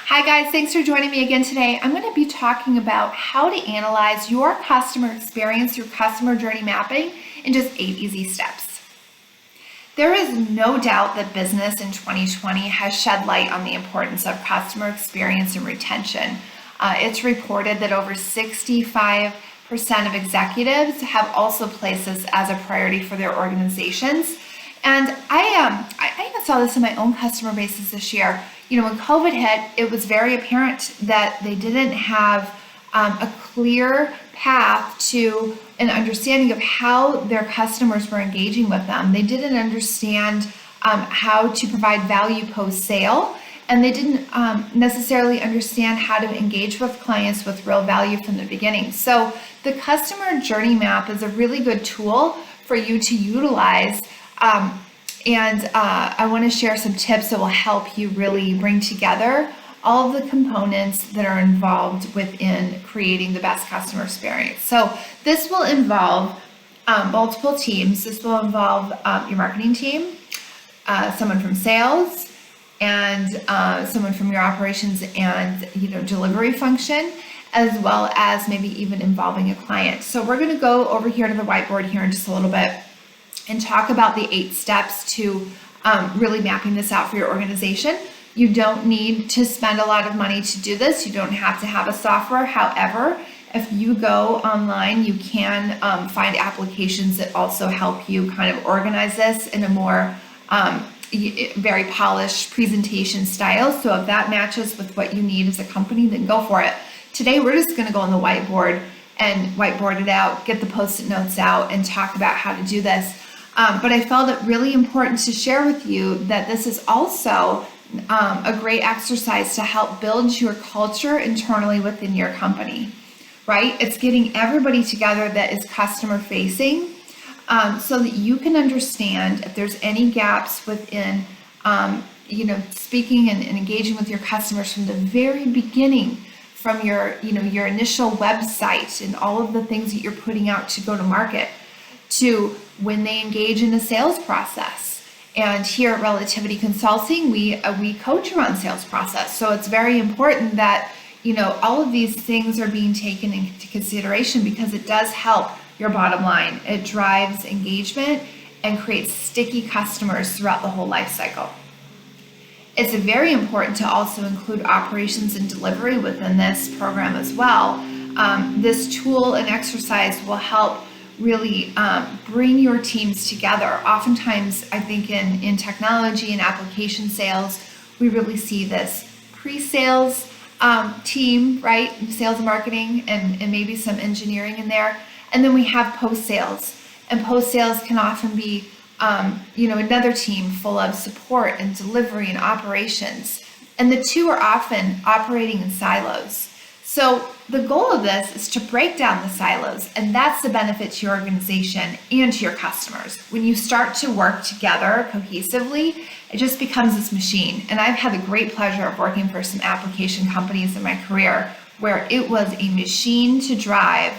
Hi guys, thanks for joining me again today. I'm going to be talking about how to analyze your customer experience, your customer journey mapping in just 8 easy steps. There is no doubt that business in 2020 has shed light on the importance of customer experience and retention. It's reported that over 65% of executives have also placed this as a priority for their organizations. And I even saw this in my own customer bases this year. When COVID hit, it was very apparent that they didn't have a clear path to an understanding of how their customers were engaging with them. They didn't understand how to provide value post-sale, and they didn't necessarily understand how to engage with clients with real value from the beginning. So the customer journey map is a really good tool for you to utilize. I want to share some tips that will help you really bring together all of the components that are involved within creating the best customer experience. So this will involve multiple teams. This will involve your marketing team, someone from sales, and someone from your operations and delivery function, as well as maybe even involving a client. So we're going to go over here to the whiteboard here in just a little bit and talk about the 8 steps to really mapping this out for your organization. You don't need to spend a lot of money to do this. You don't have to have a software. However, if you go online, you can find applications that also help you kind of organize this in a more very polished presentation style. So if that matches with what you need as a company, then go for it. Today, we're just going to go on the whiteboard and whiteboard it out, get the Post-it notes out, and talk about how to do this. But I felt it really important to share with you that this is also a great exercise to help build your culture internally within your company, right? It's getting everybody together that is customer facing so that you can understand if there's any gaps within, speaking and engaging with your customers from the very beginning, from your initial website and all of the things that you're putting out to go to market, to when they engage in a sales process. And here at Relativity Consulting, we coach around sales process. So it's very important that all of these things are being taken into consideration because it does help your bottom line. It drives engagement and creates sticky customers throughout the whole life cycle. It's very important to also include operations and delivery within this program as well. This tool and exercise will help really bring your teams together. Oftentimes, I think in technology and application sales, we really see this pre-sales team, right? Sales and marketing and maybe some engineering in there. And then we have post-sales. And post-sales can often be another team full of support and delivery and operations. And the two are often operating in silos. So the goal of this is to break down the silos, and that's the benefit to your organization and to your customers. When you start to work together cohesively, it just becomes this machine. And I've had the great pleasure of working for some application companies in my career where it was a machine to drive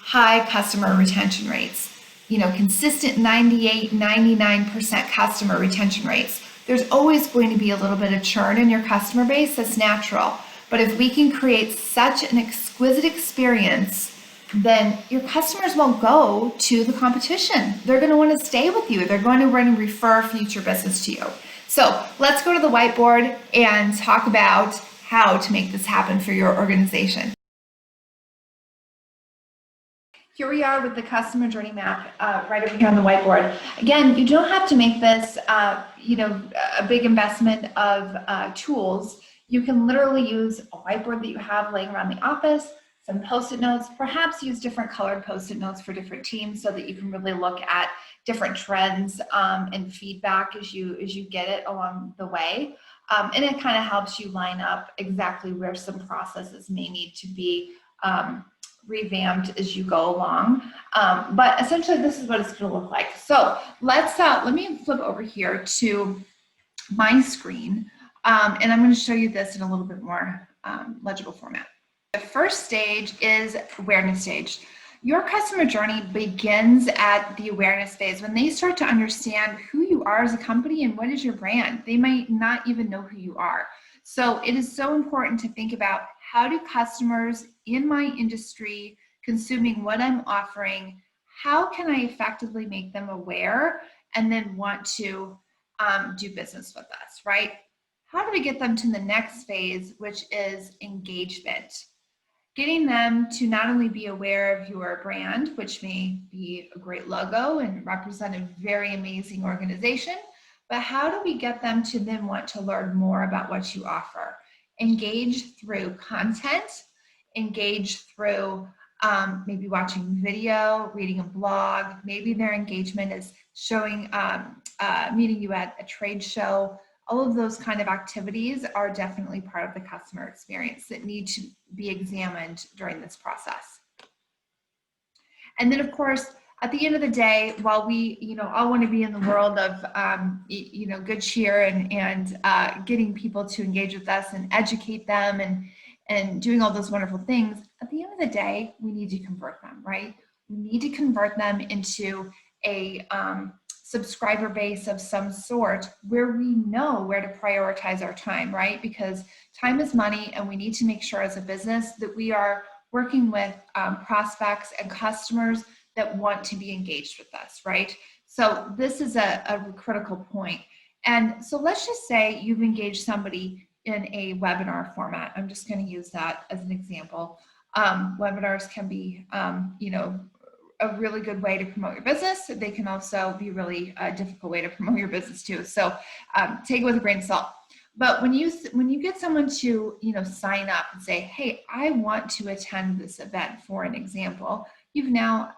high customer retention rates, consistent 98, 99% customer retention rates. There's always going to be a little bit of churn in your customer base. That's natural. But if we can create such an exquisite experience, then your customers won't go to the competition. They're going to want to stay with you. They're going to want to refer future business to you. So let's go to the whiteboard and talk about how to make this happen for your organization. Here we are with the customer journey map right over here on the whiteboard. Again, you don't have to make this, a big investment of tools. You can literally use a whiteboard that you have laying around the office, some Post-it notes, perhaps use different colored Post-it notes for different teams so that you can really look at different trends and feedback as you get it along the way. And it kind of helps you line up exactly where some processes may need to be revamped as you go along. But essentially, this is what it's going to look like. So let me flip over here to my screen. And I'm going to show you this in a little bit more legible format. The first stage is awareness stage. Your customer journey begins at the awareness phase when they start to understand who you are as a company and what is your brand. They might not even know who you are. So it is so important to think about, how do customers in my industry consuming what I'm offering, how can I effectively make them aware and then want to do business with us, right? How do we get them to the next phase, which is engagement? Getting them to not only be aware of your brand, which may be a great logo and represent a very amazing organization, but how do we get them to then want to learn more about what you offer? Engage through content, engage through maybe watching video, reading a blog. Maybe their engagement is showing, meeting you at a trade show. All of those kind of activities are definitely part of the customer experience that need to be examined during this process. And then, of course, at the end of the day, while we, all want to be in the world of, good cheer and getting people to engage with us and educate them and doing all those wonderful things, at the end of the day, we need to convert them, right? We need to convert them into a subscriber base of some sort where we know where to prioritize our time, right? Because time is money, and we need to make sure as a business that we are working with prospects and customers that want to be engaged with us, right? So this is a critical point. And so let's just say you've engaged somebody in a webinar format. I'm just going to use that as an example. Webinars can be, a really good way to promote your business. They can also be really a difficult way to promote your business too. So take it with a grain of salt. But when you get someone to sign up and say, hey, I want to attend this event, for an example, you've now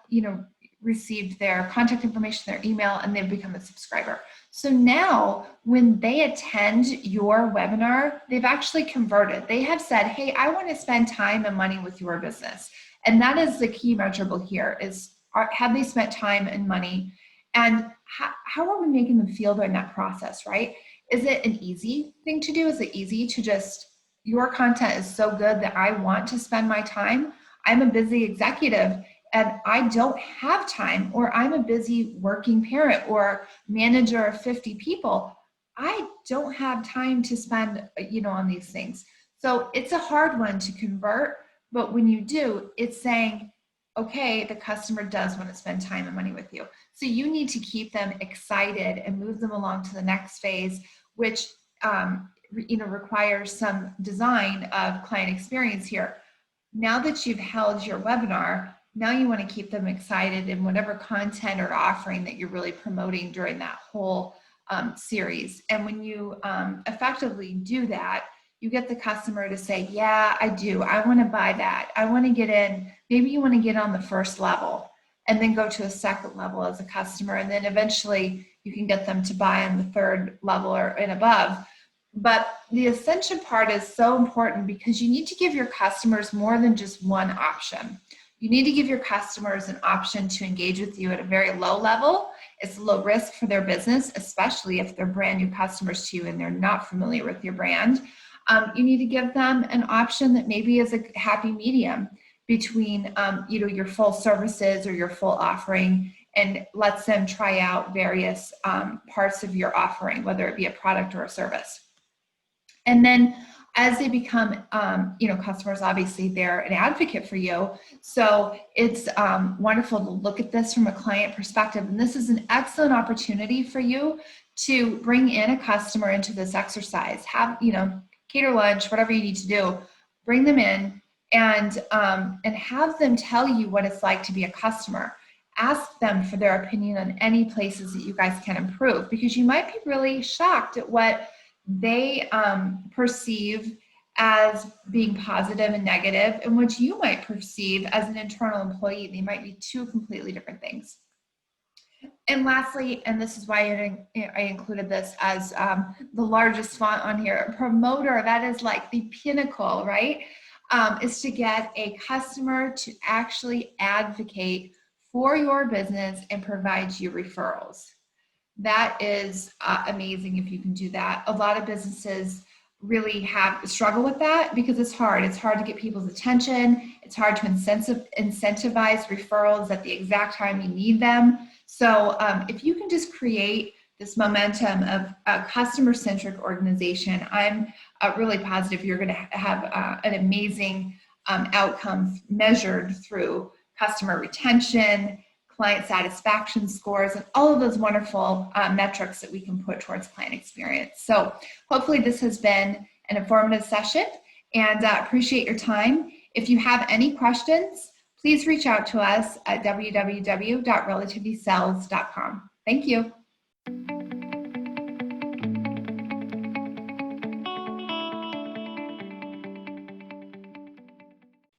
received their contact information, their email, and they've become a subscriber. So now when they attend your webinar, they've actually converted. They have said, hey, I want to spend time and money with your business. And that is the key measurable here, is have they spent time and money? And how are we making them feel during that process, right? Is it an easy thing to do? Is it easy to just, your content is so good that I want to spend my time? I'm a busy executive and I don't have time, or I'm a busy working parent or manager of 50 people. I don't have time to spend, on these things. So it's a hard one to convert. But when you do, it's saying, okay, the customer does want to spend time and money with you. So you need to keep them excited and move them along to the next phase, which requires some design of client experience here. Now that you've held your webinar, now you want to keep them excited in whatever content or offering that you're really promoting during that whole series. And when you effectively do that, you get the customer to say, yeah, I do. I want to buy that. I want to get in. Maybe you want to get on the first level and then go to a second level as a customer. And then eventually you can get them to buy on the third level or and above. But the ascension part is so important because you need to give your customers more than just one option. You need to give your customers an option to engage with you at a very low level. It's low risk for their business, especially if they're brand new customers to you and they're not familiar with your brand. You need to give them an option that maybe is a happy medium between your full services or your full offering, and lets them try out various parts of your offering, whether it be a product or a service. And then as they become customers, obviously they're an advocate for you. So it's wonderful to look at this from a client perspective. And this is an excellent opportunity for you to bring in a customer into this exercise. Have, cater lunch, whatever you need to do, bring them in and have them tell you what it's like to be a customer. Ask them for their opinion on any places that you guys can improve, because you might be really shocked at what they perceive as being positive and negative, and what you might perceive as an internal employee. They might be two completely different things. And lastly, and this is why I included this as the largest font on here, promoter, that is like the pinnacle, right? Is to get a customer to actually advocate for your business and provide you referrals. That is amazing if you can do that. A lot of businesses really struggle with that because it's hard. It's hard to get people's attention. It's hard to incentivize referrals at the exact time you need them. So if you can just create this momentum of a customer-centric organization, I'm really positive you're going to have an amazing outcome measured through customer retention, client satisfaction scores, and all of those wonderful metrics that we can put towards client experience. So hopefully this has been an informative session, and appreciate your time. If you have any questions, please reach out to us at www.relativitysells.com. Thank you.